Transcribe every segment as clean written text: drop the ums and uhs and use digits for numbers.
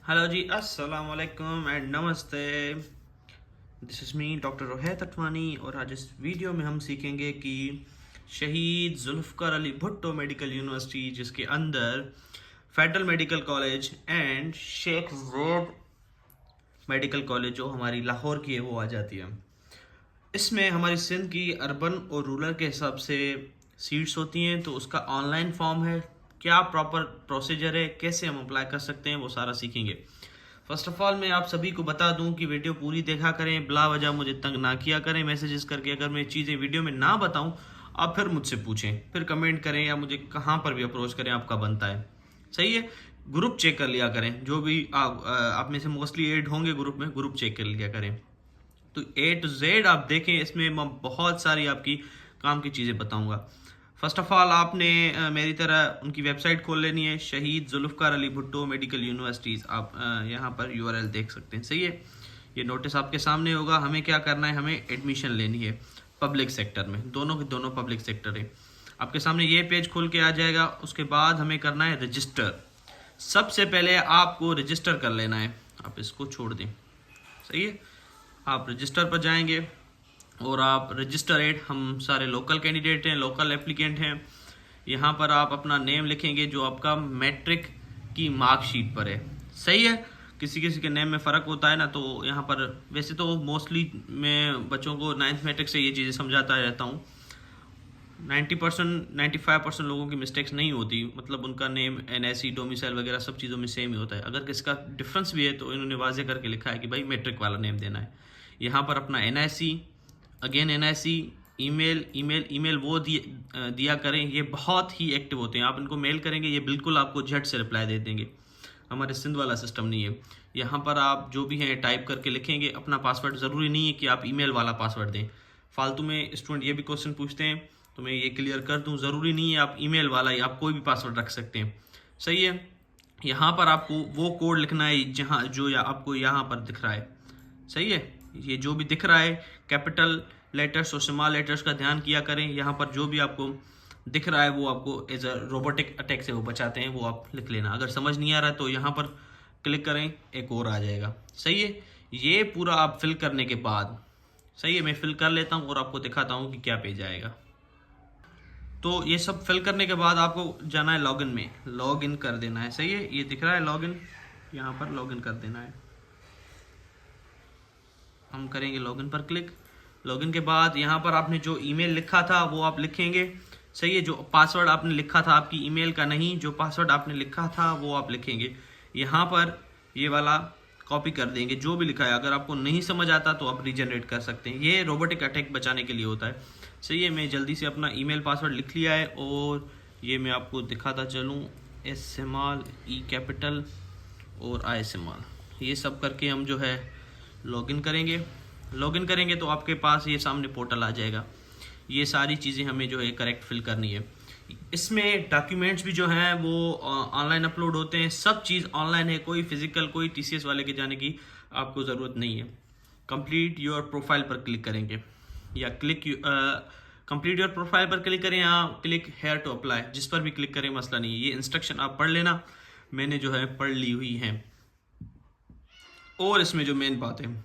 Hello जी, अस्सलाम वालेकुम and namaste. This is me doctor Rohit Atwani और आज इस वीडियो में हम सीखेंगे कि शहीद जुल्फ़िकार अली भुट्टो मेडिकल यूनिवर्सिटी, जिसके अंदर federal medical college and Sheikh Zayed medical college जो हमारी लाहौर की है वो आ जाती है। इसमें हमारी सिंध की अर्बन और रूरल के हिसाब से सीट्स होती हैं, तो उसका ऑनलाइन फॉर्म है, क्या प्रॉपर प्रोसीजर है, कैसे हम अप्लाई कर सकते हैं, वो सारा सीखेंगे। फर्स्ट ऑफ ऑल मैं आप सभी को बता दूं कि वीडियो पूरी देखा करें, बिला वजह मुझे तंग ना किया करें मैसेजेस करके। अगर मैं चीज़ें वीडियो में ना बताऊं, आप फिर मुझसे पूछें, फिर कमेंट करें या मुझे कहाँ पर भी अप्रोच करें, आपका बनता है। सही है। ग्रुप चेक कर लिया करें, जो भी आप में से मोस्टली एड होंगे ग्रुप में, ग्रुप चेक कर लिया करें। तो A to Z आप देखें, इसमें मैं बहुत सारी आपकी काम की चीज़ें बताऊंगा। फर्स्ट ऑफ ऑल आपने मेरी तरह उनकी वेबसाइट खोल लेनी है, शहीद जुल्फ़िकार अली भुट्टो मेडिकल यूनिवर्सिटीज़। आप यहाँ पर URL देख सकते हैं। सही है। ये नोटिस आपके सामने होगा। हमें क्या करना है, हमें एडमिशन लेनी है पब्लिक सेक्टर में। दोनों के दोनों पब्लिक सेक्टर है। आपके सामने ये पेज खुल के आ जाएगा। उसके बाद हमें करना है रजिस्टर। सबसे पहले आपको रजिस्टर कर लेना है। आप इसको छोड़ दें। सही है। आप रजिस्टर पर जाएंगे और आप रजिस्टर एट, हम सारे लोकल कैंडिडेट हैं, लोकल एप्लीकेंट हैं। यहाँ पर आप अपना नेम लिखेंगे जो आपका मैट्रिक की मार्कशीट पर है। सही है। किसी किसी के नेम में फ़र्क होता है ना, तो यहाँ पर वैसे तो मोस्टली मैं बच्चों को 9th मैट्रिक से ये चीज़ें समझाता रहता हूँ। 90% 95% लोगों की मिस्टेक्स नहीं होती, मतलब उनका नेम NIC डोमिसाइल वगैरह सब चीज़ों में सेम ही होता है। अगर किसका डिफरेंस भी है तो इन्होंने वाजे करके लिखा है कि भाई मैट्रिक वाला नेम देना है। यहाँ पर अपना NIC, अगेन NIC, ईमेल वो दिया करें। ये बहुत ही एक्टिव होते हैं। आप इनको मेल करेंगे, ये बिल्कुल आपको झट से रिप्लाई दे देंगे। हमारे सिंध वाला सिस्टम नहीं है। यहाँ पर आप जो भी हैं टाइप करके लिखेंगे अपना पासवर्ड। ज़रूरी नहीं है कि आप ईमेल वाला पासवर्ड दें। फालतू में स्टूडेंट ये भी क्वेश्चन पूछते हैं, तो मैं ये क्लियर कर दूं, ज़रूरी नहीं है आप ईमेल वाला ही, आप कोई भी पासवर्ड रख सकते हैं। सही है। यहाँ पर आपको वो कोड लिखना है जहाँ जो आपको यहाँ पर दिख रहा है। सही है। ये जो भी दिख रहा है, कैपिटल लेटर्स और स्मॉल लेटर्स का ध्यान किया करें। यहाँ पर जो भी आपको दिख रहा है वो आपको एज अ रोबोटिक अटैक से वो बचाते हैं, वो आप लिख लेना। अगर समझ नहीं आ रहा है तो यहाँ पर क्लिक करें, एक और आ जाएगा। सही है। ये पूरा आप फिल करने के बाद, सही है, मैं फिल कर लेता हूँ और आपको दिखाता हूँ कि क्या पेज आएगा। तो ये सब फिल करने के बाद आपको जाना है लॉगिन में, लॉगिन कर देना है। सही है। ये दिख रहा है लॉगिन, यहाँ पर लॉगिन कर देना है। हम करेंगे लॉगिन पर क्लिक। लॉगिन के बाद यहाँ पर आपने जो ईमेल लिखा था वो आप लिखेंगे। सही है। जो पासवर्ड आपने लिखा था, आपकी ईमेल का नहीं, जो पासवर्ड आपने लिखा था वो आप लिखेंगे। यहाँ पर ये वाला कॉपी कर देंगे जो भी लिखा है। अगर आपको नहीं समझ आता तो आप रीजनरेट कर सकते हैं। ये रोबोटिक अटैक बचाने के लिए होता है। सही है। मैं जल्दी से अपना ईमेल पासवर्ड लिख लिया है और ये मैं आपको दिखाता चलूँ। S स्मॉल, E कैपिटल और I स्मॉल, ये सब करके हम जो है लॉगिन करेंगे। लॉगिन करेंगे तो आपके पास ये सामने पोर्टल आ जाएगा। ये सारी चीज़ें हमें जो है करेक्ट फिल करनी है। इसमें डॉक्यूमेंट्स भी जो हैं वो ऑनलाइन अपलोड होते हैं। सब चीज़ ऑनलाइन है, कोई फिजिकल, कोई TCS वाले के जाने की आपको ज़रूरत नहीं है। कंप्लीट योर प्रोफाइल पर क्लिक करेंगे या कंप्लीट योर प्रोफाइल पर क्लिक करें या क्लिक हेयर टू अप्लाई, जिस पर भी क्लिक करें मसला नहीं है। ये इंस्ट्रक्शन आप पढ़ लेना, मैंने जो है पढ़ ली हुई हैं। और इसमें जो मेन बात है,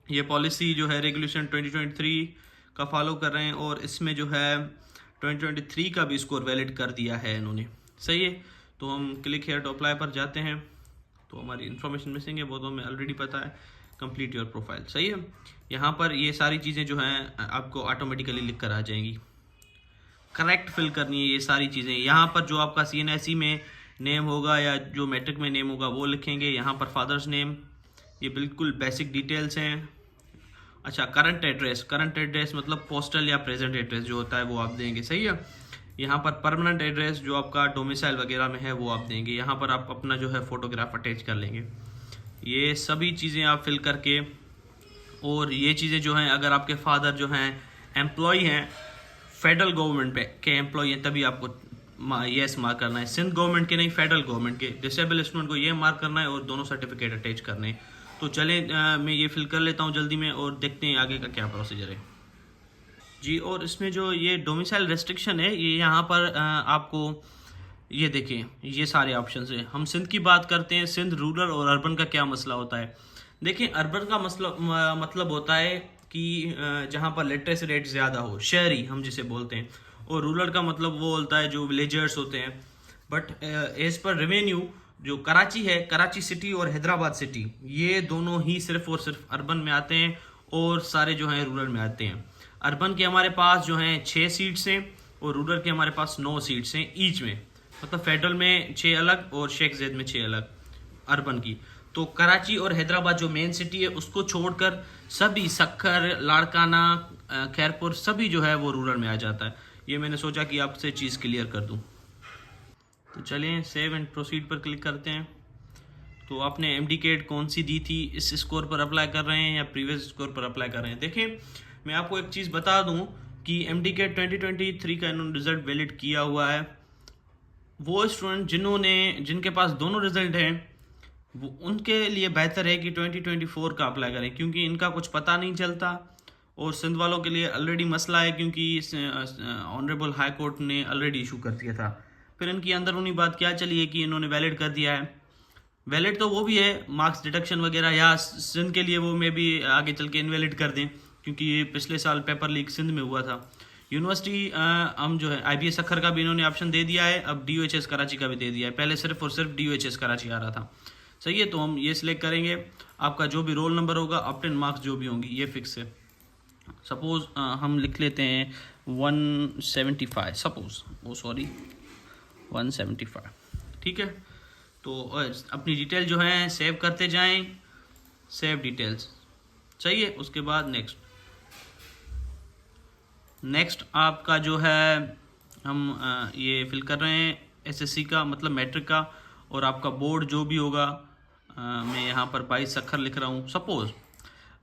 ये पॉलिसी जो है रेगुलेशन 2023 का फॉलो कर रहे हैं और इसमें जो है 2023 का भी स्कोर वैलिड कर दिया है इन्होंने। सही है। तो हम क्लिक हेयर टू अप्लाई पर जाते हैं, तो हमारी इन्फॉर्मेशन मिसिंग है, वो तो हमें ऑलरेडी पता है। Complete your profile. सही है। यहाँ पर ये सारी चीज़ें जो हैं आपको ऑटोमेटिकली लिख कर आ जाएंगी। करेक्ट फिल करनी है ये सारी चीज़ें। यहाँ पर जो आपका CNIC में नेम होगा या जो मैट्रिक में नेम होगा वो लिखेंगे। यहाँ पर फादर्स नेम, ये बिल्कुल बेसिक डिटेल्स हैं। अच्छा, करंट एड्रेस मतलब पोस्टल या प्रेजेंट एड्रेस जो होता है वो आप देंगे। सही है। यहाँ पर परमानेंट एड्रेस जो आपका डोमिसाइल वगैरह में है वो आप देंगे। यहाँ पर आप अपना जो है फ़ोटोग्राफ अटैच कर लेंगे। ये सभी चीज़ें आप फिल करके, और ये चीज़ें जो हैं अगर आपके फादर जो हैं एम्प्लॉय हैं, फेडरल गवर्नमेंट पे के एम्प्लॉय हैं, तभी आपको येस मार्क करना है। सिंध गवर्नमेंट के नहीं, फेडरल गवर्नमेंट के। डिसेबल स्टूडेंट को ये मार्क करना है और दोनों सर्टिफिकेट अटैच करने हैं। तो चलें मैं ये फिल कर लेता हूँ जल्दी में और देखते हैं आगे का क्या प्रोसीजर है जी। और इसमें जो ये डोमिसाइल रेस्ट्रिक्शन है, ये यहाँ पर आपको ये देखिए, ये सारे ऑप्शन हैं। हम सिंध की बात करते हैं, सिंध रूरल और अर्बन का क्या मसला होता है। देखिए, अर्बन का मसला मतलब होता है कि जहाँ पर लिटरेसी रेट ज़्यादा हो, शहरी हम जिसे बोलते हैं, और रूरल का मतलब वो होता है जो विलेजर्स होते हैं। बट एज पर रेवेन्यू जो कराची है, कराची सिटी और हैदराबाद सिटी, ये दोनों ही सिर्फ और सिर्फ अर्बन में आते हैं और सारे जो हैं रूरल में आते हैं। अर्बन के हमारे पास जो हैं 6 सीट्स हैं और रूरल के हमारे पास 9 सीट्स हैं ईच में, मतलब फेडरल में 6 अलग और शेख ज़ैद में 6 अलग अर्बन की। तो कराची और हैदराबाद जो मेन सिटी है उसको छोड़कर सभी सक्खर, लाड़काना, खैरपुर सभी जो है वो रूरल में आ जाता है। ये मैंने सोचा कि आपसे चीज़ क्लियर कर दूं। तो चलिए सेव एंड प्रोसीड पर क्लिक करते हैं। तो आपने एमडीकेट कौन सी दी थी, इस स्कोर पर अप्लाई कर रहे हैं या प्रीवियस स्कोर पर अप्लाई कर रहे हैं। देखिए, मैं आपको एक चीज़ बता दूं कि एमडीकेट 2023 का इन्होंने रिजल्ट वैलिड किया हुआ है। वो स्टूडेंट जिनके पास दोनों रिजल्ट हैं, वो उनके लिए बेहतर है कि 2024 का अप्लाई करें, क्योंकि इनका कुछ पता नहीं चलता। और सिंध वालों के लिए ऑलरेडी मसला है, क्योंकि ऑनरेबल हाई कोर्ट ने ऑलरेडी इशू कर दिया था। फिर इनकी अंदरूनी बात क्या चली है कि इन्होंने वैलिड कर दिया है। वैलिड तो वो भी है, मार्क्स डिडक्शन वगैरह, या सिंध के लिए वो मे भी आगे चल के इनवैलिड कर दें, क्योंकि ये पिछले साल पेपर लीक सिंध में हुआ था। यूनिवर्सिटी हम जो है IBA सक्खर का भी इन्होंने ऑप्शन दे दिया है, अब DOHS कराची का भी दे दिया है। पहले सिर्फ और सिर्फ DOHS कराची आ रहा था। सही है, तो हम ये सिलेक्ट करेंगे। आपका जो भी रोल नंबर होगा, ऑप्टेन मार्क्स जो भी होंगी, ये फिक्स है। सपोज हम लिख लेते हैं 175, सपोज, ओ सॉरी 175, ठीक है। तो अपनी डिटेल जो है सेव करते जाएं, सेव डिटेल्स, सही है। उसके बाद नेक्स्ट आपका जो है हम ये फिल कर रहे हैं SSC का, मतलब मैट्रिक का, और आपका बोर्ड जो भी होगा। मैं यहाँ पर 22 सक्खर लिख रहा हूँ। सपोज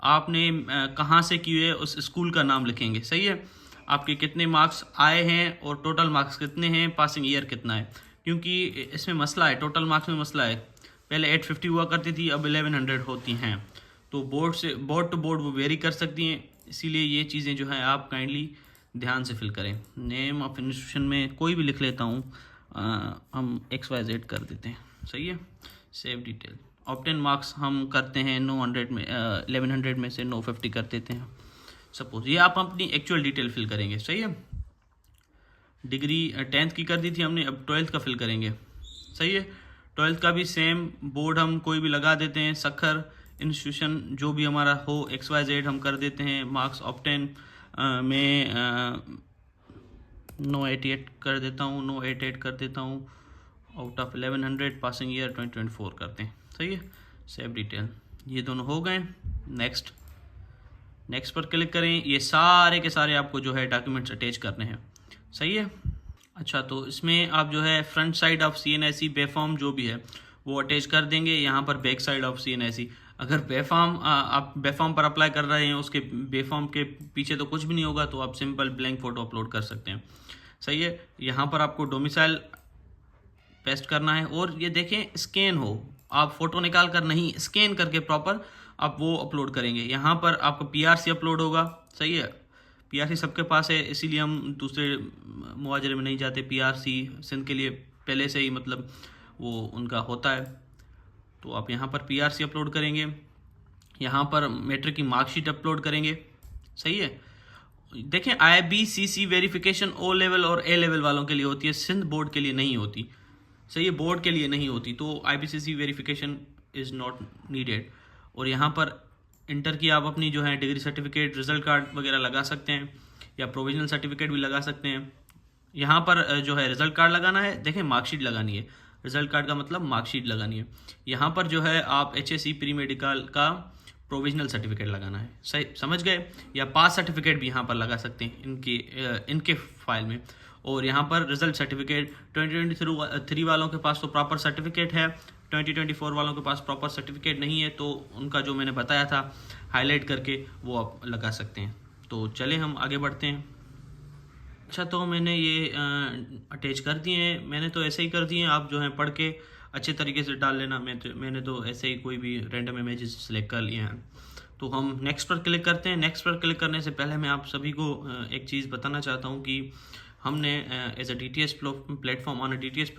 आपने कहाँ से की है उस स्कूल का नाम लिखेंगे, सही है। आपके कितने मार्क्स आए हैं और टोटल मार्क्स कितने हैं, पासिंग ईयर कितना है, क्योंकि इसमें मसला है, टोटल मार्क्स में मसला है। पहले 850 हुआ करती थी, अब 1100 होती हैं। तो बोर्ड टू बोर्ड वो वेरी कर सकती हैं, इसीलिए ये चीज़ें जो हैं आप काइंडली ध्यान से फिल करें। नेम ऑफ इंस्टीट्यूशन में कोई भी लिख लेता हूँ, हम XYZ कर देते हैं, सही है। सेव डिटेल, ऑप्टेन मार्क्स हम करते हैं 900 में, 1100 में से 950 कर देते हैं। सपोज ये आप अपनी एक्चुअल डिटेल फिल करेंगे, सही है। डिग्री 10th की कर दी थी हमने, अब 12th का फिल करेंगे, सही है। 12th का भी सेम, बोर्ड हम कोई भी लगा देते हैं, सक्खर इंस्टीट्यूशन जो भी हमारा हो, XYZ हम कर देते हैं। मार्क्स ऑप्टेन में 988 कर देता हूँ, 988 कर देता हूँ आउट ऑफ 1100। पासिंग ईयर 2024 करते हैं, सही है। सेव डिटेल, ये दोनों हो गए। नेक्स्ट पर क्लिक करें। ये सारे के सारे आपको जो है डॉक्यूमेंट्स अटैच करने हैं, सही है। अच्छा, तो इसमें आप जो है front side of CNSE B-form जो भी है वो अटैच कर देंगे। यहाँ पर बैक साइड ऑफ CNSE, अगर बेफॉर्म आप बेफॉर्म पर अप्लाई कर रहे हैं, उसके बेफॉर्म के पीछे तो कुछ भी नहीं होगा, तो आप सिंपल ब्लैंक फ़ोटो अपलोड कर सकते हैं, सही है। यहाँ पर आपको डोमिसाइल पेस्ट करना है, और ये देखें स्कैन हो, आप फ़ोटो निकाल कर नहीं, स्कैन करके प्रॉपर आप वो अपलोड करेंगे। यहाँ पर आपका PRC अपलोड होगा, सही है। PRC सबके पास है, इसीलिए हम दूसरे मुआजरे में नहीं जाते। PRC सिंध के लिए पहले से ही मतलब वो उनका होता है। तो आप यहाँ पर PRC अपलोड करेंगे, यहाँ पर मैट्रिक की मार्कशीट अपलोड करेंगे, सही है। देखें, IBCC वेरिफिकेशन O लेवल और A लेवल वालों के लिए होती है, सिंध बोर्ड के लिए नहीं होती, सही है। बोर्ड के लिए नहीं होती, तो IBCC verification is not needed. और यहाँ पर इंटर की आप अपनी जो है डिग्री सर्टिफिकेट, रिजल्ट कार्ड वगैरह लगा सकते हैं, या प्रोविजनल सर्टिफिकेट भी लगा सकते हैं। यहाँ पर जो है रिजल्ट कार्ड लगाना है, देखें मार्कशीट लगानी है, रिजल्ट कार्ड का मतलब मार्कशीट लगानी है। यहाँ पर जो है आप HSC प्री मेडिकल का प्रोविजनल सर्टिफिकेट लगाना है, सही समझ गए। या पास सर्टिफिकेट भी यहाँ पर लगा सकते हैं इनके फाइल में। और यहाँ पर रिजल्ट सर्टिफिकेट 2023 वालों के पास तो प्रॉपर सर्टिफिकेट है, 2024 वालों के पास प्रॉपर सर्टिफिकेट नहीं है, तो उनका जो मैंने बताया था हाईलाइट करके वो आप लगा सकते हैं। तो चले हम आगे बढ़ते हैं। अच्छा, तो मैंने ये अटैच कर दिए हैं, मैंने तो ऐसे ही कर दिए हैं, आप जो है पढ़ के अच्छे तरीके से डाल लेना। मैंने तो ऐसे ही कोई भी रैंडम इमेजेस सेलेक्ट कर लिए हैं। तो हम नेक्स्ट पर क्लिक करते हैं। नेक्स्ट पर क्लिक करने से पहले मैं आप सभी को एक चीज़ बताना चाहता हूँ कि हमने as a DTS platform on a DTS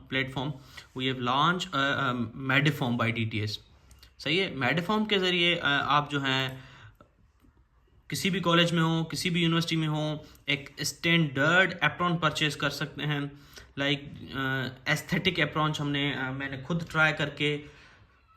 platform we have launched Mediform by DTS। सही है, मेडिफॉर्म के ज़रिए आप जो हैं किसी भी कॉलेज में हो, किसी भी यूनिवर्सिटी में हो, एक स्टैंडर्ड एप्रॉन परचेज कर सकते हैं। लाइक एस्थेटिक एप्रॉन मैंने खुद ट्राई करके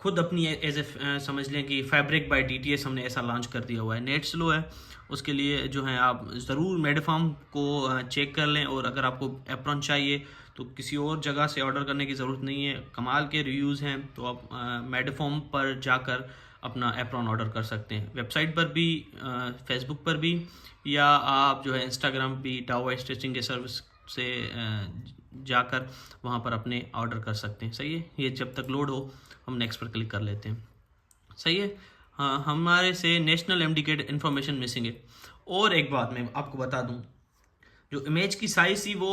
खुद अपनी एज ए समझ लें कि फैब्रिक बाय DTS हमने ऐसा लॉन्च कर दिया हुआ है। नेट स्लो है, उसके लिए जो है आप ज़रूर मेडिफॉर्म को चेक कर लें। और अगर आपको एप्रॉन चाहिए तो किसी और जगह से ऑर्डर करने की ज़रूरत नहीं है, कमाल के रिव्यूज़ हैं। तो आप मेडिफॉर्म पर जाकर अपना एप्रॉन ऑर्डर कर सकते हैं, वेबसाइट पर भी, फेसबुक पर भी, या आप जो है इंस्टाग्राम भी डावा स्टिचिंग के सर्विस से जाकर वहाँ पर अपने ऑर्डर कर सकते हैं। सही है, ये जब तक लोड हो हम नेक्स्ट पर क्लिक कर लेते हैं। सही है, हाँ, हमारे से नेशनल MD की इन्फॉर्मेशन मिसिंग है। और एक बात मैं आपको बता दूं, जो इमेज की साइज़ थी वो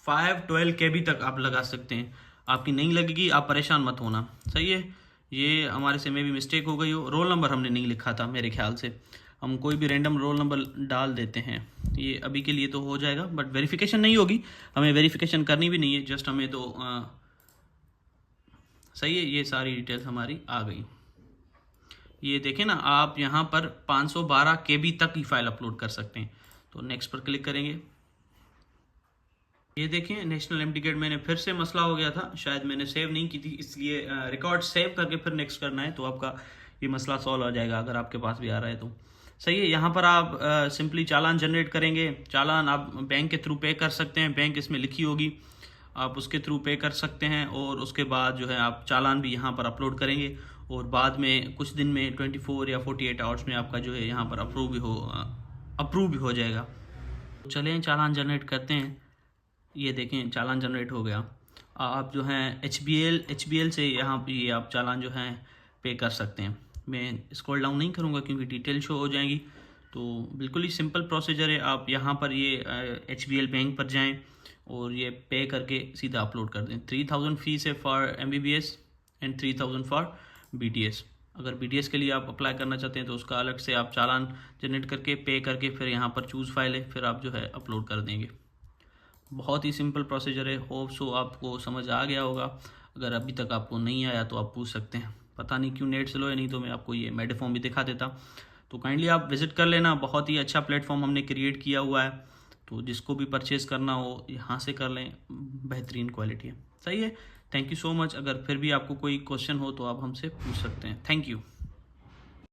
512 KB तक आप लगा सकते हैं। आपकी नहीं लगेगी, आप परेशान मत होना। सही है, ये हमारे से में भी मिस्टेक हो गई हो। रोल नंबर हमने नहीं लिखा था मेरे ख्याल से, हम कोई भी रैंडम रोल नंबर डाल देते हैं। ये अभी के लिए तो हो जाएगा, बट वेरिफिकेशन नहीं होगी, हमें वेरिफिकेशन करनी भी नहीं है, जस्ट हमें तो सही है। ये सारी डिटेल्स हमारी आ गई। ये देखें ना, आप यहाँ पर 512 KB तक की फाइल अपलोड कर सकते हैं। तो नेक्स्ट पर क्लिक करेंगे। ये देखें, नेशनल MD की मैंने फिर से मसला हो गया था, शायद मैंने सेव नहीं की थी, इसलिए रिकॉर्ड सेव करके फिर नेक्स्ट करना है, तो आपका ये मसला सॉल्व हो जाएगा अगर आपके पास भी आ रहा है तो। सही है, यहाँ पर आप सिंपली चालान जनरेट करेंगे। चालान आप बैंक के थ्रू पे कर सकते हैं, बैंक इसमें लिखी होगी, आप उसके थ्रू पे कर सकते हैं। और उसके बाद जो है आप चालान भी यहाँ पर अपलोड करेंगे, और बाद में कुछ दिन में 24 या 48 आवर्स में आपका जो है यहाँ पर अप्रूव भी हो जाएगा। तो चलें चालान जनरेट करते हैं। ये देखें, चालान जनरेट हो गया। आप जो हैं HBL से यहाँ पे ये आप चालान जो हैं पे कर सकते हैं। मैं स्क्रॉल डाउन नहीं करूँगा क्योंकि डिटेल शो हो जाएंगी। तो बिल्कुल ही सिंपल प्रोसीजर है, आप यहाँ पर ये HBL बैंक पर जाएं और ये पे करके सीधा अपलोड कर दें। 3000 फीस है for MBBS and 3000 for BTS। अगर BTS के लिए आप अप्लाई करना चाहते हैं तो उसका अलग से आप चालान जनरेट करके पे करके फिर यहाँ पर चूज़ फाइल है, फिर आप जो है अपलोड कर देंगे। बहुत ही सिंपल प्रोसीजर है। होप सो आपको समझ आ गया होगा। अगर अभी तक आपको नहीं आया तो आप पूछ सकते हैं। पता नहीं क्यों नेट स्लो है, नहीं तो मैं आपको ये मेडिफॉर्म भी दिखा देता। तो काइंडली आप विज़िट कर लेना, बहुत ही अच्छा प्लेटफॉर्म हमने क्रिएट किया हुआ है। तो जिसको भी परचेज़ करना हो यहाँ से कर लें, बेहतरीन क्वालिटी है। सही है, थैंक यू सो मच। अगर फिर भी आपको कोई क्वेश्चन हो तो आप हमसे पूछ सकते हैं। Thank you.